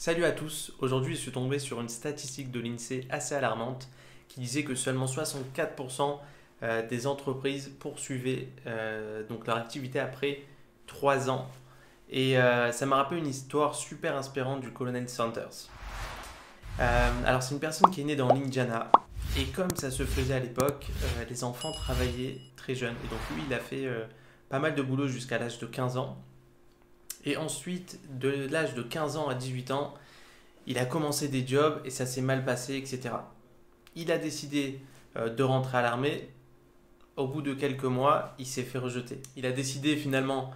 Salut à tous, aujourd'hui je suis tombé sur une statistique de l'INSEE assez alarmante qui disait que seulement 64% des entreprises poursuivaient donc leur activité après 3 ans. Et ça m'a rappelé une histoire super inspirante du colonel Sanders. Alors c'est une personne qui est née dans l'Indiana et comme ça se faisait à l'époque, les enfants travaillaient très jeunes. Et donc lui il a fait pas mal de boulot jusqu'à l'âge de 15 ans. Et ensuite, de l'âge de 15 ans à 18 ans, il a commencé des jobs et ça s'est mal passé, etc. Il a décidé de rentrer à l'armée. Au bout de quelques mois, il s'est fait rejeter. Il a décidé finalement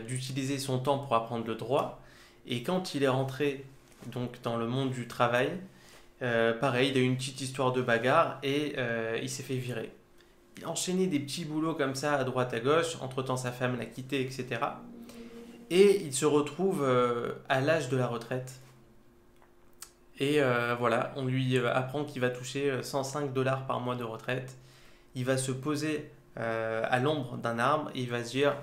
d'utiliser son temps pour apprendre le droit. Et quand il est rentré donc dans le monde du travail, pareil, il a eu une petite histoire de bagarre et il s'est fait virer. Il a enchaîné des petits boulots comme ça à droite à gauche. Entre-temps, sa femme l'a quitté, etc. Et il se retrouve à l'âge de la retraite. Et voilà, on lui apprend qu'il va toucher 105 dollars par mois de retraite. Il va se poser à l'ombre d'un arbre et il va se dire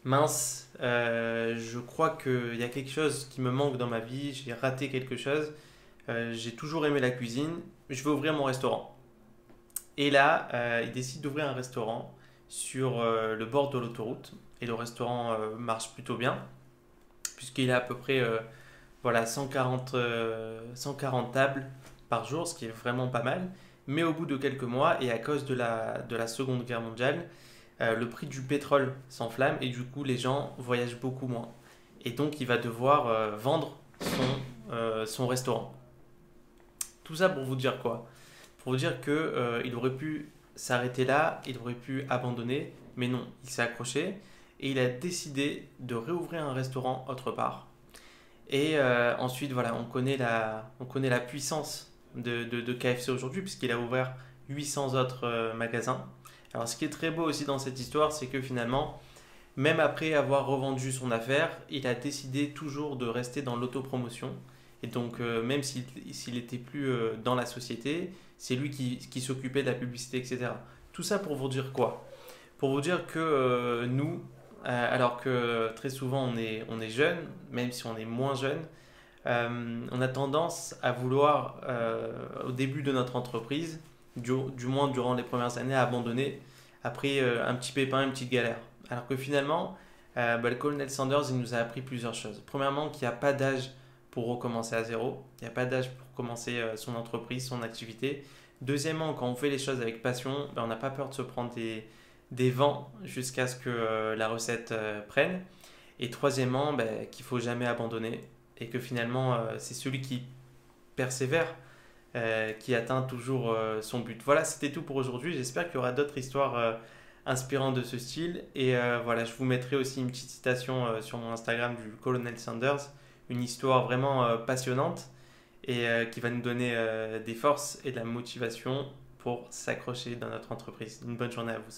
mince, je crois qu'il y a quelque chose qui me manque dans ma vie, j'ai raté quelque chose. J'ai toujours aimé la cuisine, je vais ouvrir mon restaurant. Et là, il décide d'ouvrir un restaurant sur le bord de l'autoroute. Et le restaurant marche plutôt bien, puisqu'il a à peu près voilà, 140 tables par jour, ce qui est vraiment pas mal. Mais au bout de quelques mois, et à cause de la Seconde Guerre mondiale, le prix du pétrole s'enflamme et du coup les gens voyagent beaucoup moins. Et donc il va devoir vendre son restaurant. Tout ça pour vous dire quoi? Pour vous dire que il aurait pu s'arrêter là, il aurait pu abandonner, mais non, il s'est accroché et il a décidé de réouvrir un restaurant autre part. Et ensuite, voilà, on connaît la puissance de KFC aujourd'hui, puisqu'il a ouvert 800 autres magasins. Alors, ce qui est très beau aussi dans cette histoire, c'est que finalement, même après avoir revendu son affaire, il a décidé toujours de rester dans l'autopromotion. Et donc, même s'il n'était plus dans la société, c'est lui qui s'occupait de la publicité, etc. Tout ça pour vous dire quoi? Pour vous dire que nous, alors que très souvent on est jeune, même si on est moins jeune, on a tendance à vouloir, au début de notre entreprise, du moins durant les premières années, à abandonner après un petit pépin, une petite galère. Alors que finalement, le colonel Sanders, il nous a appris plusieurs choses. Premièrement, qu'il n'y a pas d'âge pour recommencer à zéro. Il n'y a pas d'âge pour commencer son entreprise, son activité. Deuxièmement, quand on fait les choses avec passion, on n'a pas peur de se prendre des vents jusqu'à ce que la recette prenne. Et troisièmement, qu'il ne faut jamais abandonner et que finalement, c'est celui qui persévère qui atteint toujours son but. Voilà, c'était tout pour aujourd'hui. J'espère qu'il y aura d'autres histoires inspirantes de ce style. Et voilà, je vous mettrai aussi une petite citation sur mon Instagram du colonel Sanders, une histoire vraiment passionnante et qui va nous donner des forces et de la motivation pour s'accrocher dans notre entreprise. Une bonne journée à vous.